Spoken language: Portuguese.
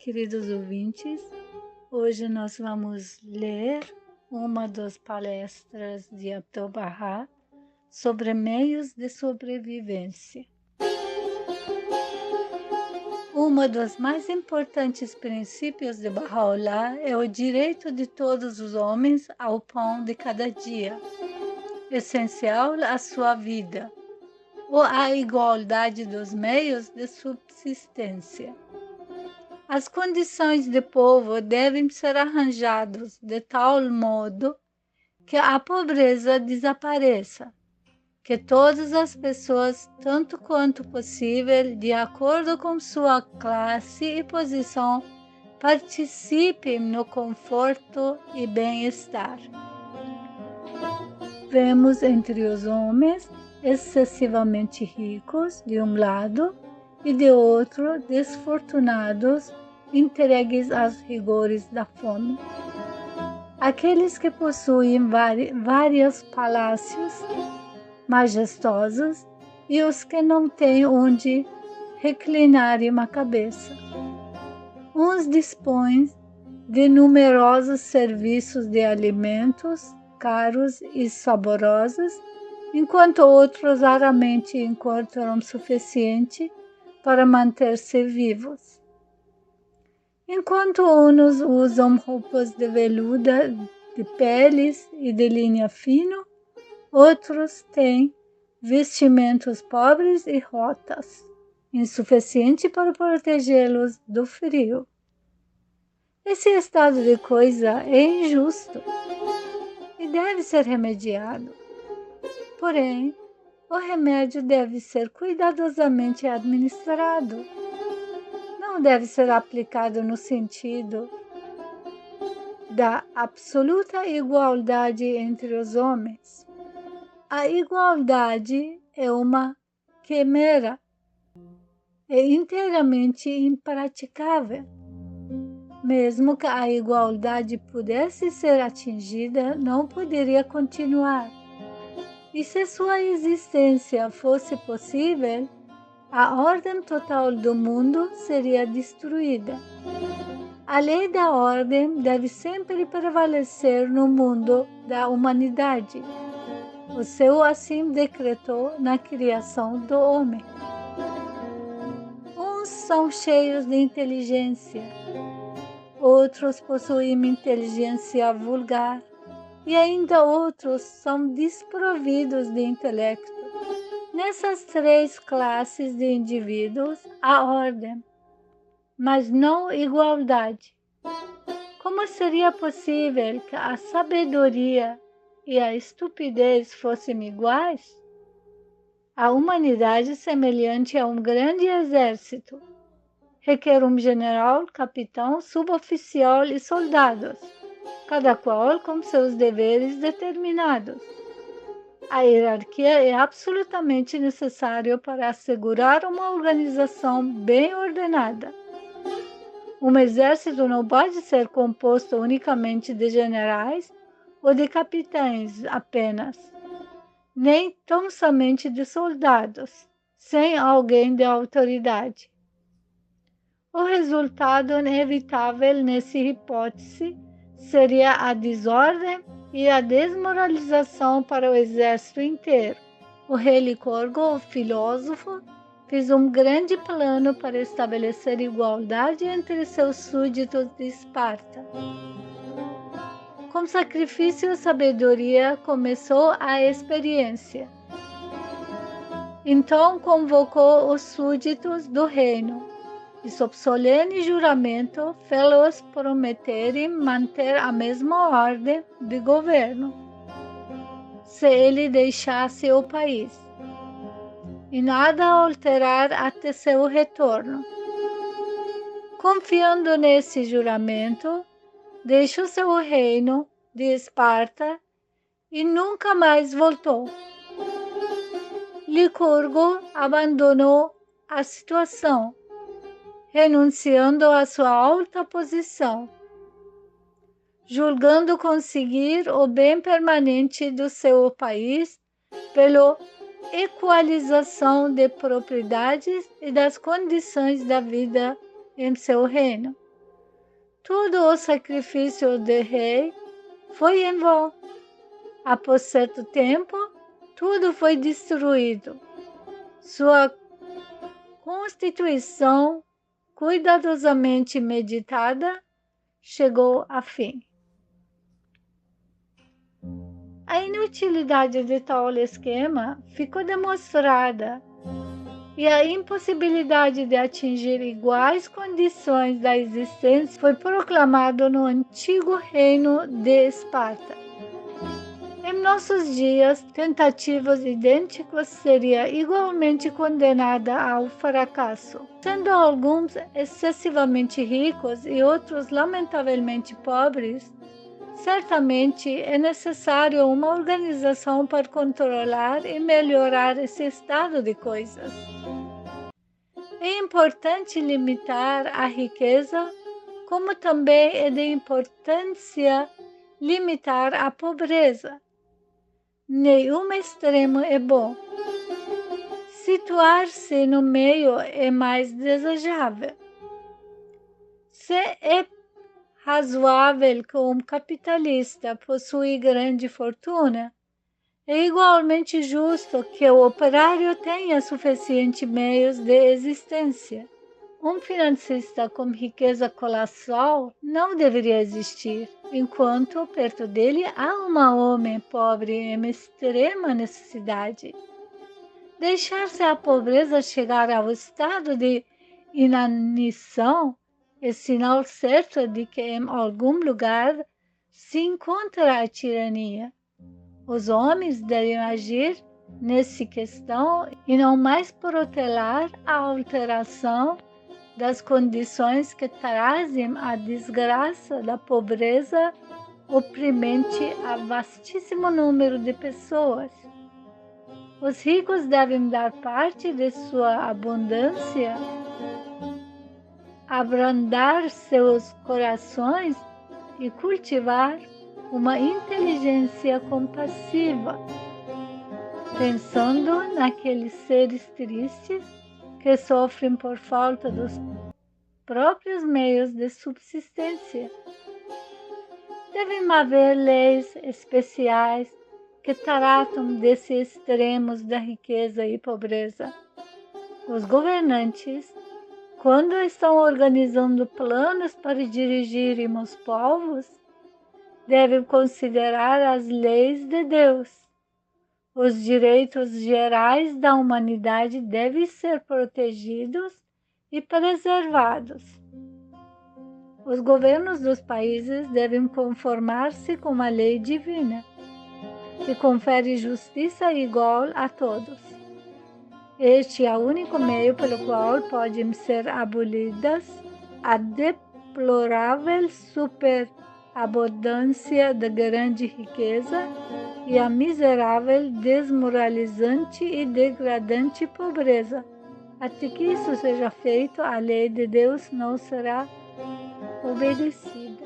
queridos ouvintes. Hoje nós vamos ler uma das palestras de Abdu'l-Bahá sobre meios de sobrevivência. Um dos mais importantes princípios de Baha'u'lláh é o direito de todos os homens ao pão de cada dia, essencial à sua vida, ou à igualdade dos meios de subsistência. As condições de povo devem ser arranjadas de tal modo que a pobreza desapareça, que todas as pessoas, tanto quanto possível, de acordo com sua classe e posição, participem no conforto e bem-estar. Vemos entre os homens excessivamente ricos, de um lado, e de outro, desfortunados, entregues aos rigores da fome. Aqueles que possuem vários palácios majestosos e os que não têm onde reclinarem a cabeça. Uns dispõem de numerosos serviços de alimentos caros e saborosos, enquanto outros raramente encontram suficiente para manter-se vivos. Enquanto uns usam roupas de veludo, de peles e de linha fino, outros têm vestimentos pobres e rotas, insuficiente para protegê-los do frio. Esse estado de coisa é injusto e deve ser remediado. Porém, o remédio deve ser cuidadosamente administrado. Não deve ser aplicado no sentido da absoluta igualdade entre os homens. A igualdade é uma quimera, é inteiramente impraticável. Mesmo que a igualdade pudesse ser atingida, não poderia continuar. E se sua existência fosse possível, a ordem total do mundo seria destruída. A lei da ordem deve sempre prevalecer no mundo da humanidade. O céu assim decretou na criação do homem. Uns são cheios de inteligência, outros possuem inteligência vulgar, e ainda outros são desprovidos de intelecto. Nessas três classes de indivíduos há ordem, mas não igualdade. Como seria possível que a sabedoria e a estupidez fossem iguais? A humanidade é semelhante a um grande exército. Requer um general, capitão, suboficial e soldados, cada qual com seus deveres determinados. A hierarquia é absolutamente necessária para assegurar uma organização bem ordenada. Um exército não pode ser composto unicamente de generais ou de capitães apenas, nem tão somente de soldados, sem alguém de autoridade. O resultado inevitável nessa hipótese seria a desordem e a desmoralização para o exército inteiro. O rei Licurgo, o filósofo, fez um grande plano para estabelecer igualdade entre seus súditos de Esparta. Com sacrifício e sabedoria começou a experiência. Então convocou os súditos do reino e, sob solene juramento, fê-los prometerem manter a mesma ordem de governo, se ele deixasse o país, e nada alterar até seu retorno. Confiando nesse juramento, deixou seu reino de Esparta e nunca mais voltou. Licurgo abandonou a situação, renunciando à sua alta posição, julgando conseguir o bem permanente do seu país pela equalização de propriedades e das condições da vida em seu reino. todo o sacrifício do rei foi em vão. Após certo tempo, tudo foi destruído. Sua constituição, cuidadosamente meditada, chegou a fim. A inutilidade de tal esquema ficou demonstrada e a impossibilidade de atingir iguais condições da existência foi proclamado no antigo reino de Esparta. Em nossos dias, tentativas idênticas seria igualmente condenada ao fracasso. Sendo alguns excessivamente ricos e outros lamentavelmente pobres, certamente é necessário uma organização para controlar e melhorar esse estado de coisas. É importante limitar a riqueza, como também é de importância limitar a pobreza. Nenhum extremo é bom. Situar-se no meio é mais desejável. Se é razoável que um capitalista possui grande fortuna, é igualmente justo que o operário tenha suficientes meios de existência. Um financista com riqueza colossal não deveria existir, enquanto perto dele há um homem pobre em extrema necessidade. Deixar-se a pobreza chegar ao estado de inanição é sinal certo de que em algum lugar se encontra a tirania. Os homens devem agir nessa questão e não mais protelar a alteração das condições que trazem a desgraça da pobreza oprimente a vastíssimo número de pessoas. Os ricos devem dar parte de sua abundância, abrandar seus corações e cultivar uma inteligência compassiva, pensando naqueles seres tristes que sofrem por falta dos próprios meios de subsistência. Devem haver leis especiais que tratam desses extremos da riqueza e pobreza. Os governantes, quando estão organizando planos para dirigirem os povos, devem considerar as leis de Deus. Os direitos gerais da humanidade devem ser protegidos e preservados. Os governos dos países devem conformar-se com a lei divina, que confere justiça igual a todos. Este é o único meio pelo qual podem ser abolidas a deplorável superabundância da grande riqueza e a miserável, desmoralizante e degradante pobreza. Até que isso seja feito, a lei de Deus não será obedecida.